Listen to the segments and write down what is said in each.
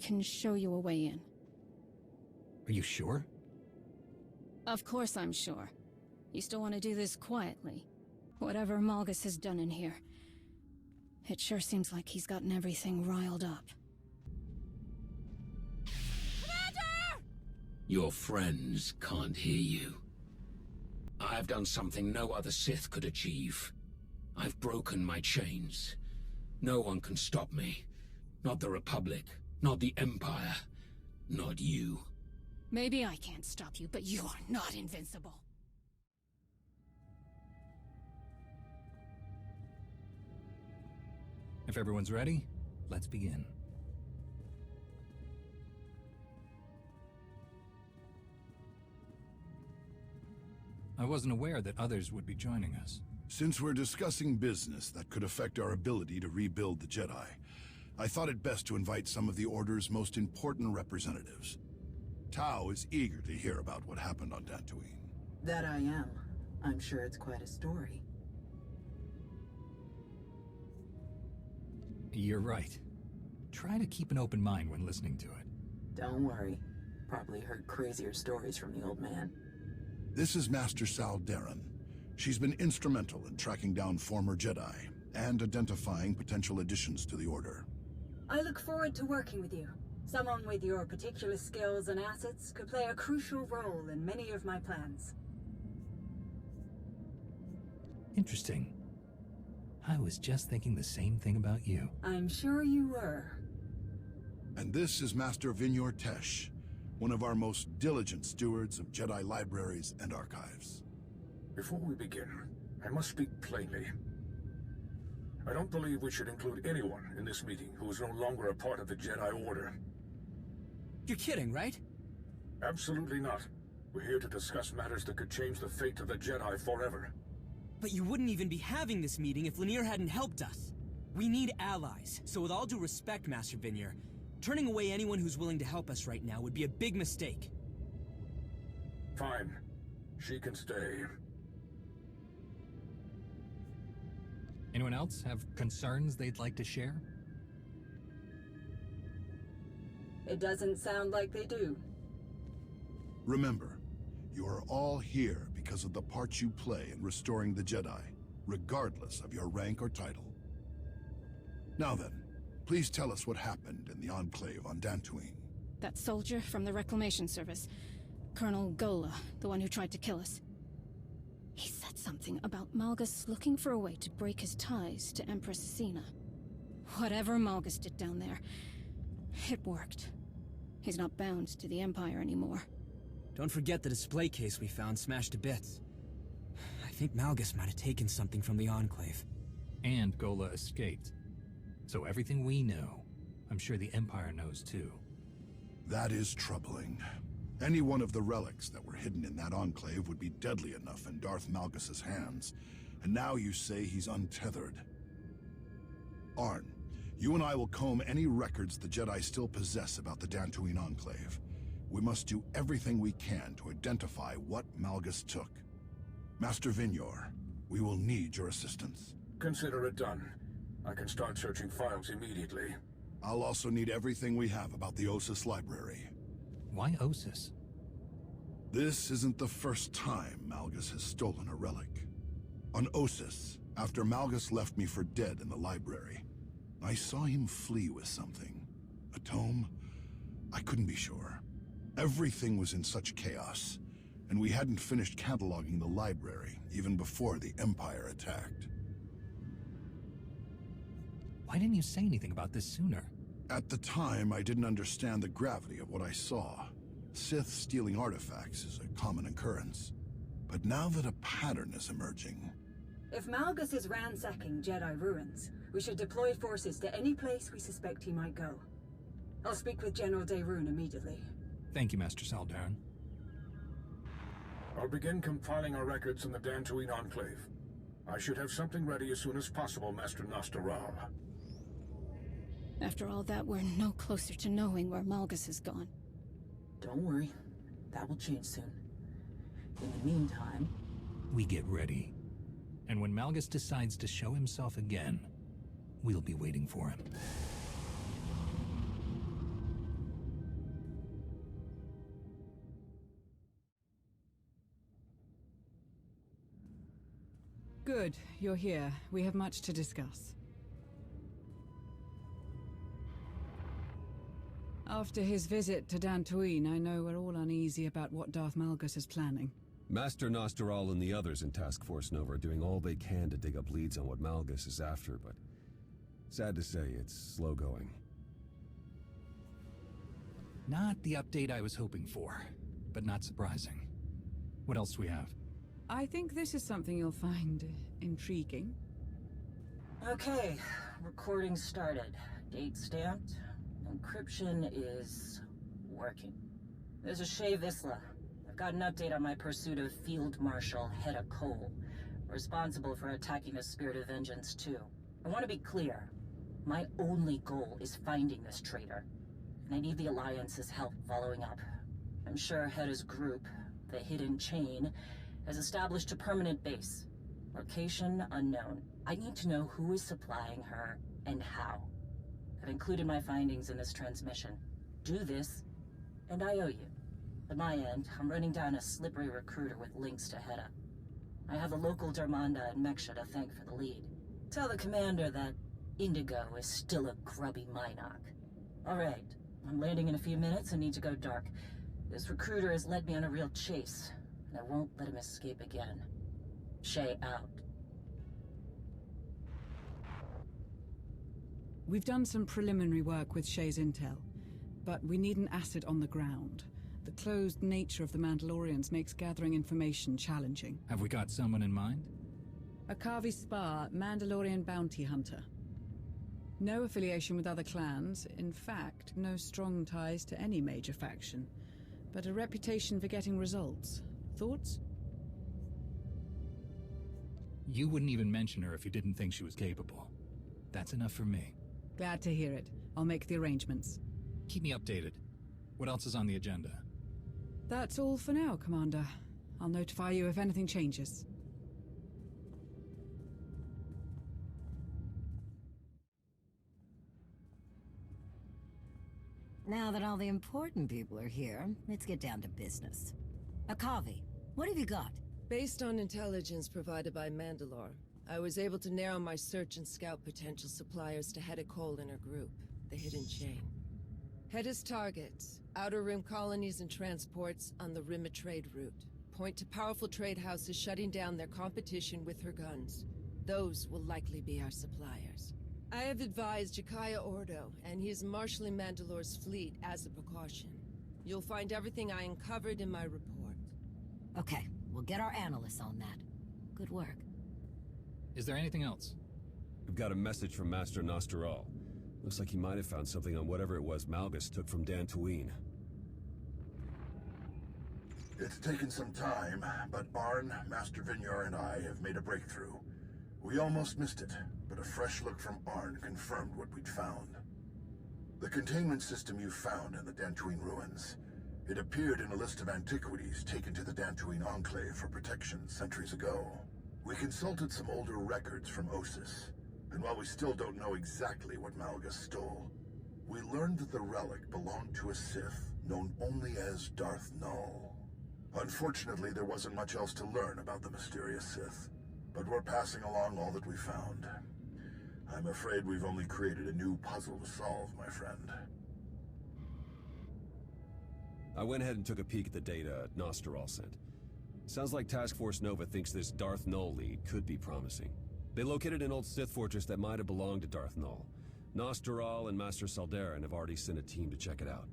can show you a way in. Are you sure? Of course I'm sure. You still want to do this quietly. Whatever Malgus has done in here, it sure seems like he's gotten everything riled up. Commander! Your friends can't hear you. I've done something no other Sith could achieve. I've broken my chains. No one can stop me. Not the Republic, not the Empire, not you. Maybe I can't stop you, but you are not invincible. If everyone's ready, let's begin. I wasn't aware that others would be joining us. Since we're discussing business that could affect our ability to rebuild the Jedi, I thought it best to invite some of the Order's most important representatives. Tao is eager to hear about what happened on Dantooine. That I am. I'm sure it's quite a story. You're right. Try to keep an open mind when listening to it. Don't worry. Probably heard crazier stories from the old man. This is Master Sal Daren. She's been instrumental in tracking down former Jedi and identifying potential additions to the Order. I look forward to working with you. Someone with your particular skills and assets could play a crucial role in many of my plans. Interesting. I was just thinking the same thing about you. I'm sure you were. And this is Master Vinyor Tesh, one of our most diligent stewards of Jedi libraries and archives. Before we begin, I must speak plainly. I don't believe we should include anyone in this meeting who is no longer a part of the Jedi Order. You're kidding, right? Absolutely not. We're here to discuss matters that could change the fate of the Jedi forever. But you wouldn't even be having this meeting if Lanier hadn't helped us. We need allies, so with all due respect, Master Vinyor, turning away anyone who's willing to help us right now would be a big mistake. Fine. She can stay. Anyone else have concerns they'd like to share? It doesn't sound like they do. Remember, you are all here because of the part you play in restoring the Jedi, regardless of your rank or title. Now then, please tell us what happened in the Enclave on Dantooine. That soldier from the Reclamation Service, Colonel Gola, the one who tried to kill us. He said something about Malgus looking for a way to break his ties to Empress Sina. Whatever Malgus did down there, it worked. He's not bound to the Empire anymore. Don't forget the display case we found smashed to bits. I think Malgus might have taken something from the Enclave. And Gola escaped. So everything we know, I'm sure the Empire knows too. That is troubling. Any one of the relics that were hidden in that Enclave would be deadly enough in Darth Malgus's hands. And now you say he's untethered. Arn, you and I will comb any records the Jedi still possess about the Dantooine Enclave. We must do everything we can to identify what Malgus took. Master Vinyor, we will need your assistance. Consider it done. I can start searching files immediately. I'll also need everything we have about the Ossus library. Why Ossus? This isn't the first time Malgus has stolen a relic. On Ossus, after Malgus left me for dead in the library, I saw him flee with something. A tome? I couldn't be sure. Everything was in such chaos, and we hadn't finished cataloging the library even before the Empire attacked. Why didn't you say anything about this sooner? At the time, I didn't understand the gravity of what I saw. Sith stealing artifacts is a common occurrence. But now that a pattern is emerging... If Malgus is ransacking Jedi ruins, we should deploy forces to any place we suspect he might go. I'll speak with General Daerun immediately. Thank you, Master Sal Daren. I'll begin compiling our records in the Dantooine Enclave. I should have something ready as soon as possible, Master Nostaral. After all that, we're no closer to knowing where Malgus has gone. Don't worry. That will change soon. In the meantime... We get ready. And when Malgus decides to show himself again, we'll be waiting for him. Good, you're here. We have much to discuss. After his visit to Dantooine, I know we're all uneasy about what Darth Malgus is planning. Master Nostoral and the others in Task Force Nova are doing all they can to dig up leads on what Malgus is after, but sad to say, it's slow going. Not the update I was hoping for, but not surprising. What else do we have? I think this is something you'll find intriguing. Okay, recording started. Date stamped. Encryption is working. There's a Shay Vizsla. I've got an update on my pursuit of Field Marshal Hedda Cole, responsible for attacking the Spirit of Vengeance too. I want to be clear. My only goal is finding this traitor, and I need the Alliance's help following up. I'm sure Hedda's group, the Hidden Chain, has established a permanent base. Location unknown. I need to know who is supplying her and how. I've included my findings in this transmission. Do this, and I owe you. At my end, I'm running down a slippery recruiter with links to Hedda. I have the local Darmanda and Meksha to thank for the lead. Tell the commander that Indigo is still a grubby Minoc. Alright, I'm landing in a few minutes and need to go dark. This recruiter has led me on a real chase, and I won't let him escape again. Shay out. We've done some preliminary work with Shay's intel, but we need an asset on the ground. The closed nature of the Mandalorians makes gathering information challenging. Have we got someone in mind? Akavi Spar, Mandalorian bounty hunter. No affiliation with other clans, in fact, no strong ties to any major faction, but a reputation for getting results. Thoughts? You wouldn't even mention her if you didn't think she was capable. That's enough for me. Glad to hear it. I'll make the arrangements. Keep me updated. What else is on the agenda? That's all for now, Commander. I'll notify you if anything changes. Now that all the important people are here, let's get down to business. Akavi, what have you got? Based on intelligence provided by Mandalore, I was able to narrow my search and scout potential suppliers to Hedda Cole and her group, the Hidden Chain. Hedda's targets, Outer Rim colonies and transports on the Rim of Trade route, point to powerful trade houses shutting down their competition with her guns. Those will likely be our suppliers. I have advised Jakaya Ordo, and he is marshalling Mandalore's fleet as a precaution. You'll find everything I uncovered in my report. Okay, we'll get our analysts on that. Good work. Is there anything else? We've got a message from Master Nostoral. Looks like he might have found something on whatever it was Malgus took from Dantooine. It's taken some time, but Arn, Master Vinyar, and I have made a breakthrough. We almost missed it, but a fresh look from Arn confirmed what we'd found. The containment system you found in the Dantooine ruins. It appeared in a list of antiquities taken to the Dantooine Enclave for protection centuries ago. We consulted some older records from Osis, and while we still don't know exactly what Malgus stole, we learned that the relic belonged to a Sith known only as Darth Null. Unfortunately, there wasn't much else to learn about the mysterious Sith, but we're passing along all that we found. I'm afraid we've only created a new puzzle to solve, my friend. I went ahead and took a peek at the data Nostoral sent. Sounds like Task Force Nova thinks this Darth Null lead could be promising. They located an old Sith fortress that might have belonged to Darth Null. Nostoral and Master Saldarin have already sent a team to check it out.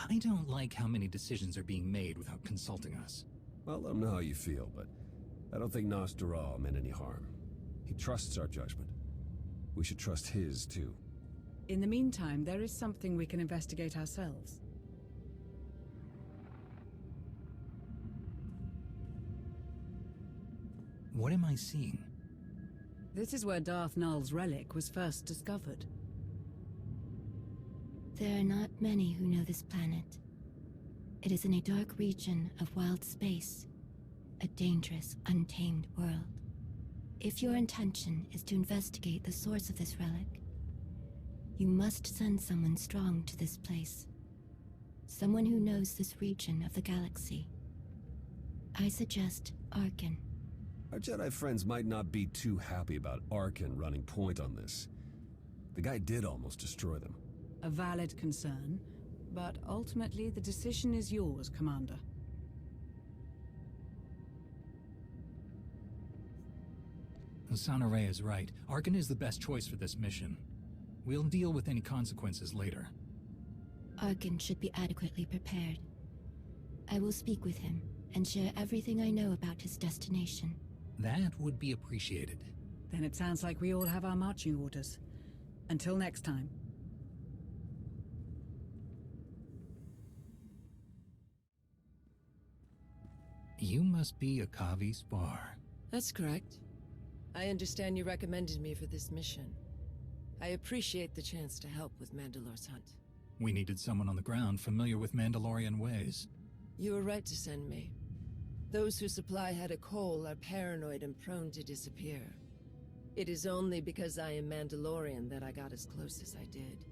I don't like how many decisions are being made without consulting us. Well, let them know how you feel, but I don't think Nostoral meant any harm. He trusts our judgment. We should trust his, too. In the meantime, there is something we can investigate ourselves. What am I seeing? This is where Darth Null's relic was first discovered. There are not many who know this planet. It is in a dark region of wild space, a dangerous, untamed world. If your intention is to investigate the source of this relic, you must send someone strong to this place. Someone who knows this region of the galaxy. I suggest Arkin. Our Jedi friends might not be too happy about Arkin running point on this. The guy did almost destroy them. A valid concern, but ultimately the decision is yours, Commander. Sanare is right. Arkin is the best choice for this mission. We'll deal with any consequences later. Arkin should be adequately prepared. I will speak with him and share everything I know about his destination. That would be appreciated. Then it sounds like we all have our marching orders. Until next time. You must be Akavi Spar. That's correct. I understand you recommended me for this mission. I appreciate the chance to help with Mandalore's hunt. We needed someone on the ground familiar with Mandalorian ways. You were right to send me. Those who supply Heta Cole are paranoid and prone to disappear. It is only because I am Mandalorian that I got as close as I did.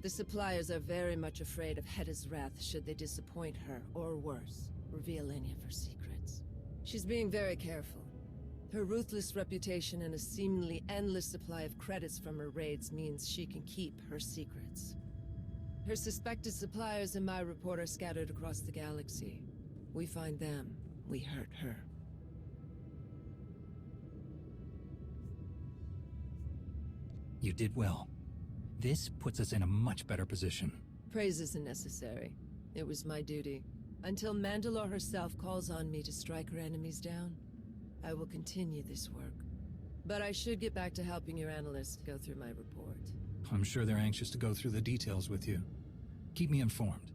The suppliers are very much afraid of Heta's wrath should they disappoint her, or worse, reveal any of her secrets. She's being very careful. Her ruthless reputation and a seemingly endless supply of credits from her raids means she can keep her secrets. Her suspected suppliers in my report are scattered across the galaxy. We find them, we hurt her. You did well. This puts us in a much better position. Praise isn't necessary. It was my duty. Until Mandalore herself calls on me to strike her enemies down, I will continue this work. But I should get back to helping your analysts go through my report. I'm sure they're anxious to go through the details with you. Keep me informed.